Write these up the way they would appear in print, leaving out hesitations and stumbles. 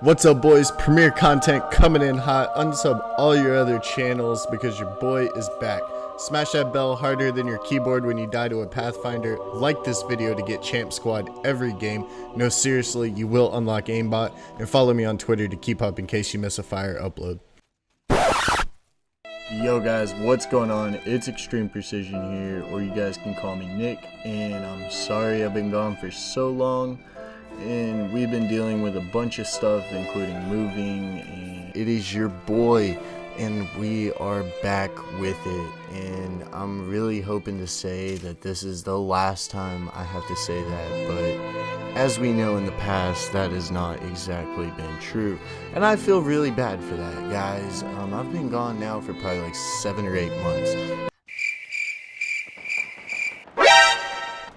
What's up, boys? Premiere content coming in hot. Unsub all your other channels because your boy is back. Smash that bell harder than your keyboard when you die to a Pathfinder. Like this video to get Champ Squad every game. No, seriously, you will unlock aimbot. And follow me on Twitter to keep up in case you miss a fire upload. Yo guys, what's going on? It's Extreme Precision here, or you guys can call me Nick. And I'm sorry I've been gone for so long. And we've been dealing with a bunch of stuff, including moving, and it is your boy, and we are back with it. And I'm really hoping to say that this is the last time I have to say that, but as we know in the past, that has not exactly been true, and I feel really bad for that, guys. I've been gone now for probably like 7 or 8 months.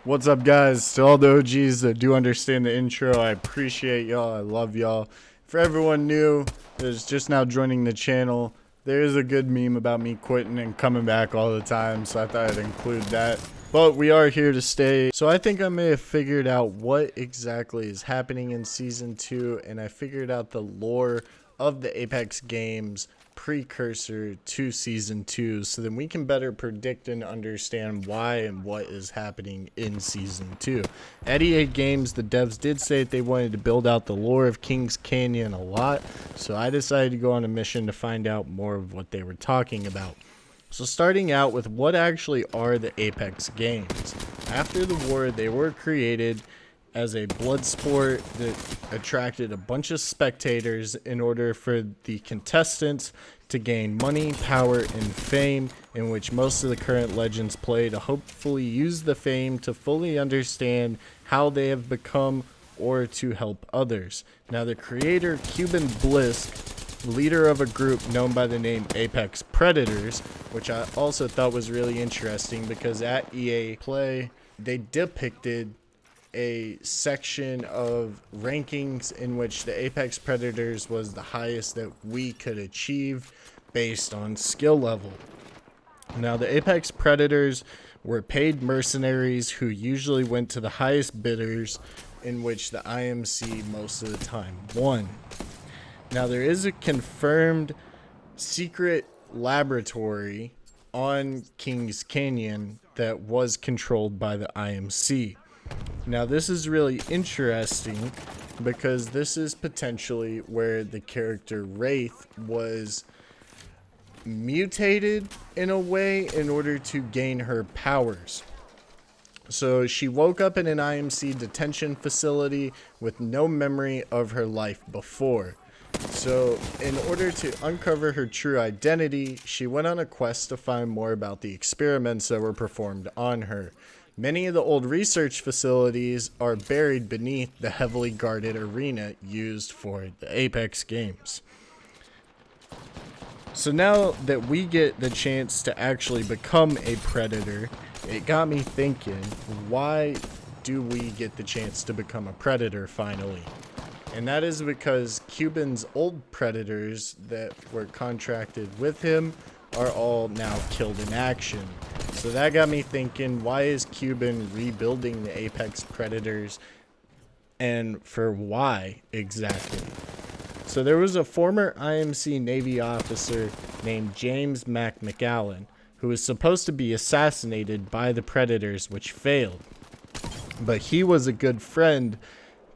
What's up, guys? To all the OGs that do understand the intro, I appreciate y'all. I love y'all. For everyone new that's just now joining the channel, there is a good meme about me quitting and coming back all the time, so I thought I'd include that. But we are here to stay. So I think I may have figured out what exactly is happening in Season 2, and I figured out the lore of the Apex games precursor to Season 2, so then we can better predict and understand why and what is happening in Season 2. At EA Games, the devs did say that they wanted to build out the lore of Kings Canyon a lot, so I decided to go on a mission to find out more of what they were talking about. So starting out with what actually are the Apex games. After the war, they were created as a blood sport that attracted a bunch of spectators in order for the contestants to gain money, power, and fame, in which most of the current legends play to hopefully use the fame to fully understand how they have become or to help others. Now, the creator, Cuban Blisk, leader of a group known by the name Apex Predators, which I also thought was really interesting because at EA Play, they depicted a section of rankings in which the Apex Predators was the highest that we could achieve based on skill level. Now, the Apex Predators were paid mercenaries who usually went to the highest bidders, in which the IMC most of the time won. Now, there is a confirmed secret laboratory on Kings Canyon that was controlled by the IMC. Now, this is really interesting because this is potentially where the character Wraith was mutated in a way in order to gain her powers. So she woke up in an IMC detention facility with no memory of her life before. So in order to uncover her true identity, she went on a quest to find more about the experiments that were performed on her. Many of the old research facilities are buried beneath the heavily guarded arena used for the Apex games. So now that we get the chance to actually become a Predator, it got me thinking, why do we get the chance to become a Predator finally? And that is because Cuban's old Predators that were contracted with him are all now killed in action. So that got me thinking, why is Cuban rebuilding the Apex Predators, and for why exactly? So there was a former IMC Navy officer named James McAllen who was supposed to be assassinated by the Predators, which failed. But he was a good friend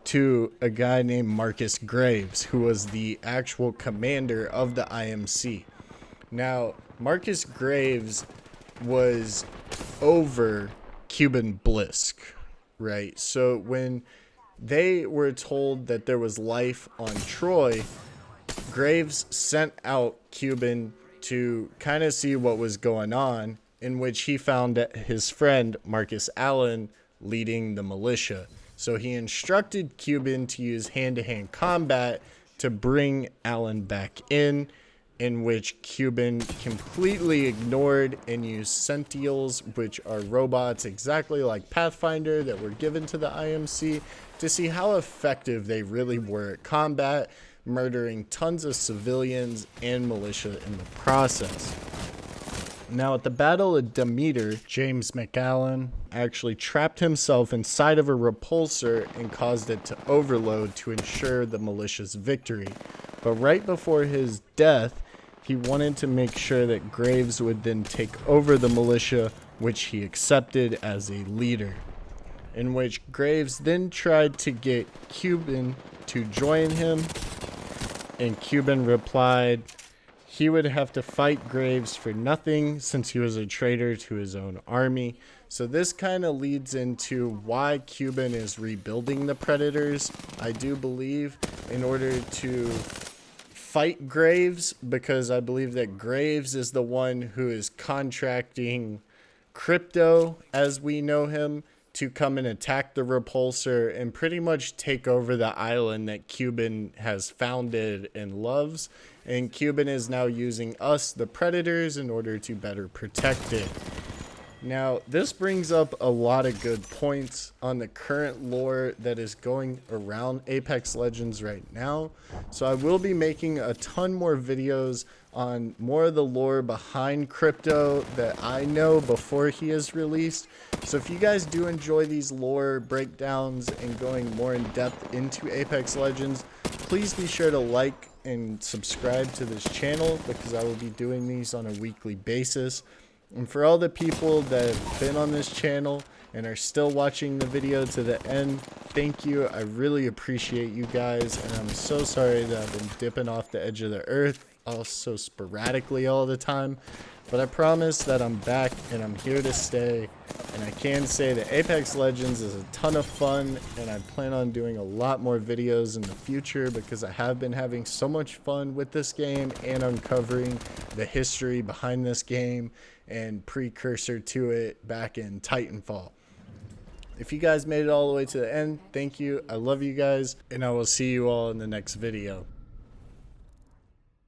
to a guy named Marcus Graves, who was the actual commander of the IMC. Now, Marcus Graves was over Cuban Blisk, right? So when they were told that there was life on Troy, Graves sent out Cuban to kind of see what was going on, in which he found his friend Marcus Allen leading the militia. So he instructed Cuban to use hand-to-hand combat to bring Allen back in which Cuban completely ignored and used Sentials, which are robots exactly like Pathfinder that were given to the IMC, to see how effective they really were at combat, murdering tons of civilians and militia in the process. Now, at the Battle of Demeter, James McAllen actually trapped himself inside of a repulsor and caused it to overload to ensure the militia's victory. But right before his death, he wanted to make sure that Graves would then take over the militia, which he accepted as a leader. In which Graves then tried to get Cuban to join him, and Cuban replied he would have to fight Graves for nothing since he was a traitor to his own army. So this kind of leads into why Cuban is rebuilding the Predators, I do believe, in order to fight Graves, because I believe that Graves is the one who is contracting Crypto, as we know him, to come and attack the repulsor and pretty much take over the island that Cuban has founded and loves. And Cuban is now using us, the Predators, in order to better protect it. Now, this brings up a lot of good points on the current lore that is going around Apex Legends right now. So I will be making a ton more videos on more of the lore behind Crypto that I know before he is released. So if you guys do enjoy these lore breakdowns and going more in depth into Apex Legends, please be sure to like and subscribe to this channel, because I will be doing these on a weekly basis. And for all the people that have been on this channel and are still watching the video to the end, thank you. I really appreciate you guys, and I'm so sorry that I've been dipping off the edge of the earth also sporadically all the time. But I promise that I'm back and I'm here to stay. And I can say that Apex Legends is a ton of fun, and I plan on doing a lot more videos in the future, because I have been having so much fun with this game and uncovering the history behind this game and precursor to it back in Titanfall. If you guys made it all the way to the end, thank you. I love you guys, and I will see you all in the next video.